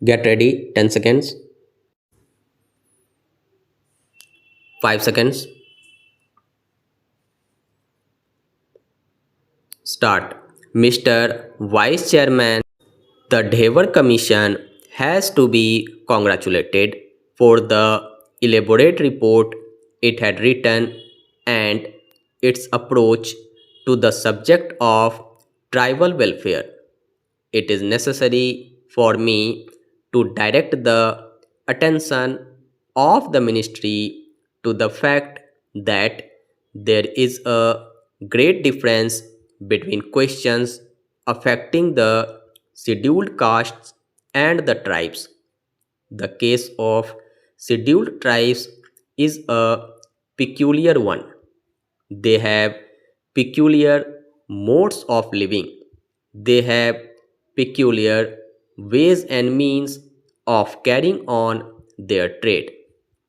Get ready. 10 seconds. 5 seconds. Start. Mr. Vice Chairman, the Devar Commission has to be congratulated for the elaborate report it had written and its approach to the subject of tribal welfare. It is necessary for me to direct the attention of the ministry to the fact that there is a great difference between questions affecting the scheduled castes and the tribes. The case of scheduled tribes is a peculiar one. They have peculiar modes of living. They have peculiar ways and means of carrying on their trade.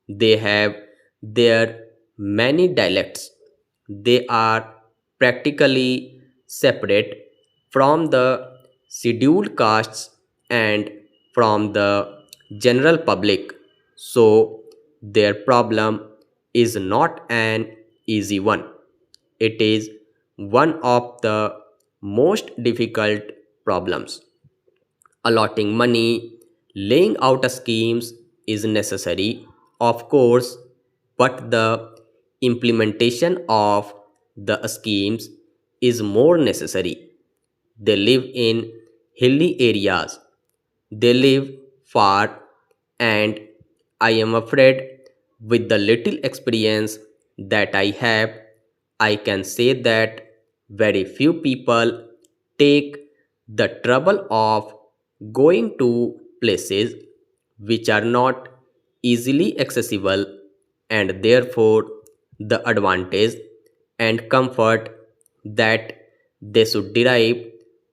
They have their many dialects. They are practically separate from the scheduled castes and from the general public. So, their problem is not an easy one. It is one of the most difficult problems. Allotting money, laying out a schemes is necessary, of course, but the implementation of the schemes is more necessary. They live in hilly areas. They live far, and I am afraid, with the little experience that I have, I can say that very few people take the trouble of going to places which are not easily accessible, and therefore the advantage and comfort that they should derive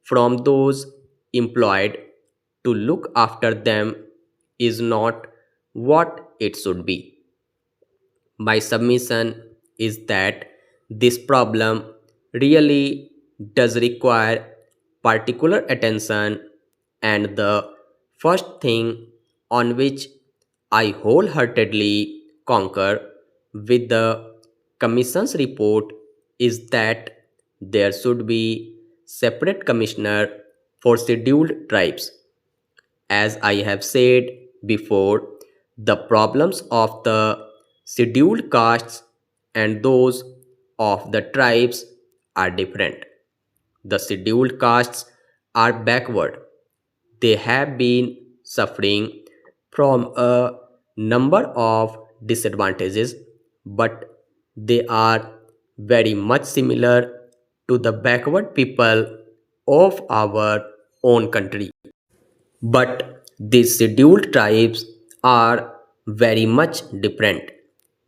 from those employed to look after them is not what it should be. My submission is that this problem really does require particular attention, and the first thing on which I wholeheartedly concur with the Commission's report is that there should be separate commissioner for scheduled tribes. As I have said before, the problems of the scheduled castes and those of the tribes are different. The scheduled castes are backward. They have been suffering from a number of disadvantages, but they are very much similar to the backward people of our own country. But these scheduled tribes are very much different.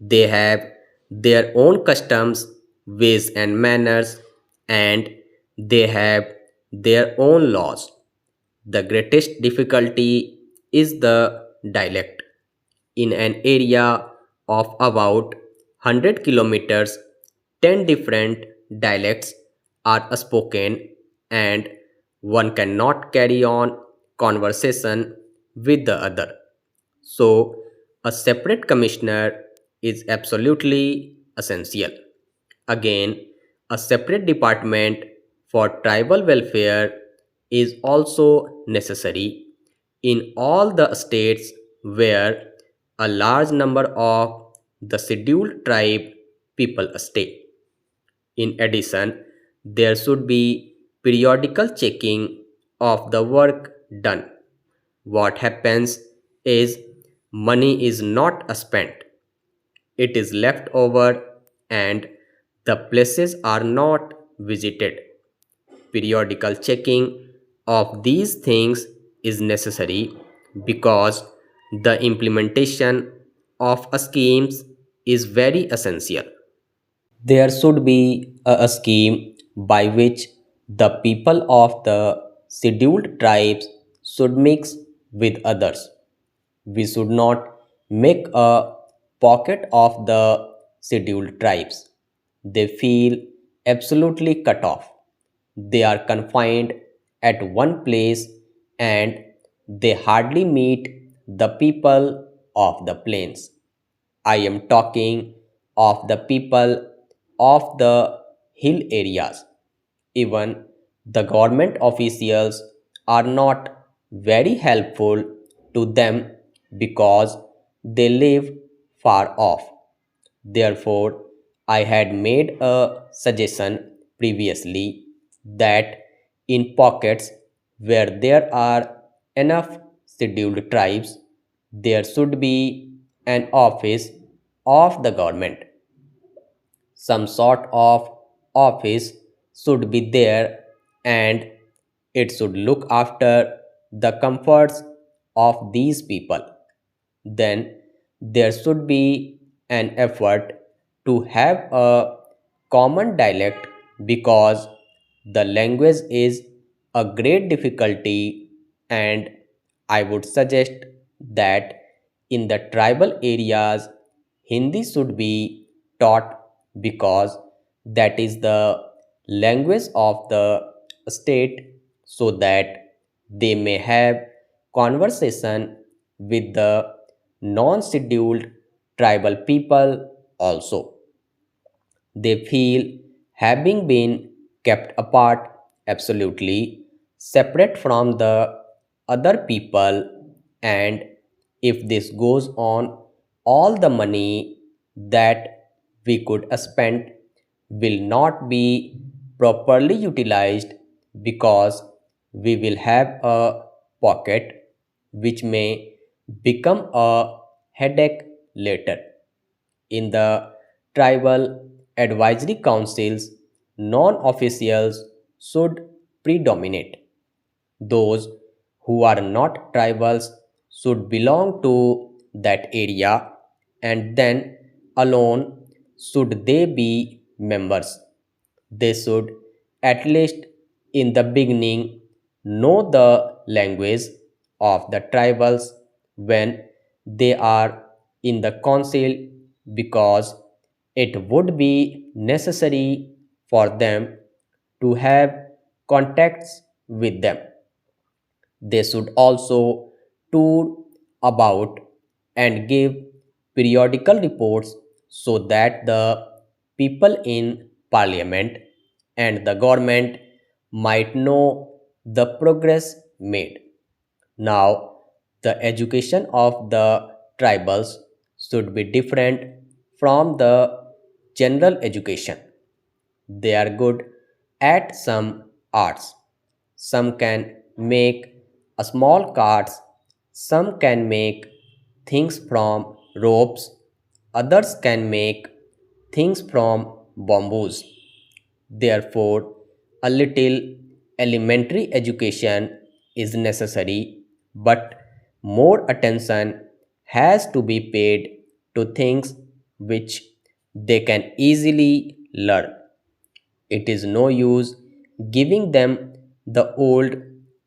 They have their own customs, ways, and manners, and they have their own laws. The greatest difficulty is the dialect. In an area of about 100 kilometers, 10 different dialects are spoken, and one cannot carry on conversation with the other. So, a separate commissioner is absolutely essential. Again, a separate department for tribal welfare is also necessary in all the states where a large number of the scheduled tribe people stay. In addition, there should be periodical checking of the work done. What happens is money is not spent, it is left over, and the places are not visited. Periodical checking of these things is necessary because the implementation of a schemes is very essential. There should be a scheme by which the people of the scheduled tribes should mix with others. We should not make a pocket of the scheduled tribes. They feel absolutely cut off. They are confined at one place, and they hardly meet the people of the plains. I am talking of the people of the hill areas. Even the government officials are not very helpful to them because they live far off. Therefore, I had made a suggestion previously that in pockets where there are enough scheduled tribes, there should be an office of the government. Some sort of office should be there, and it should look after the comforts of these people. Then there should be an effort to have a common dialect because the language is a great difficulty, and I would suggest that in the tribal areas Hindi should be taught because that is the language of the state, so that they may have conversation with the non-scheduled tribal people also. They feel having been kept apart, absolutely separate from the other people, and if this goes on, all the money that we could spend will not be properly utilized because we will have a pocket which may become a headache later. In the tribal advisory councils, non officials should predominate. Those who are not tribals should belong to that area, and then alone should they be members. They should, at least in the beginning, know the language of the tribals when they are in the council because it would be necessary for them to have contacts with them. They should also tour about and give periodical reports so that the people in parliament and the government might know the progress made. Now, the education of the tribals should be different from the general education. They are good at some arts. Some can make a small carts, some can make things from ropes, others can make things from bamboos. Therefore, a little elementary education is necessary, but more attention has to be paid to things which they can easily learn. It is no use giving them the old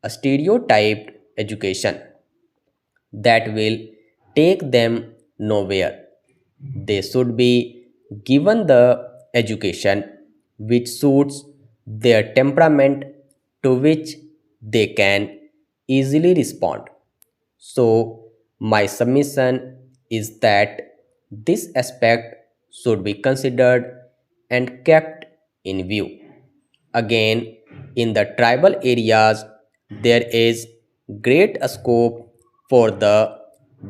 stereotyped education that will take them nowhere. They should be given the education which suits their temperament, to which they can easily respond. So, my submission is that this aspect should be considered and kept in view. Again, in the tribal areas, there is great scope for the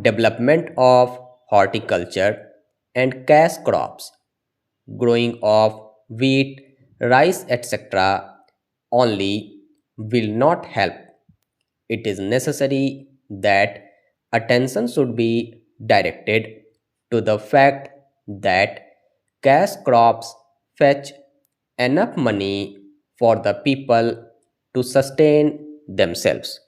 development of horticulture and cash crops. Growing of wheat, rice, etc. only will not help. It is necessary that attention should be directed to the fact that cash crops fetch enough money for the people to sustain themselves.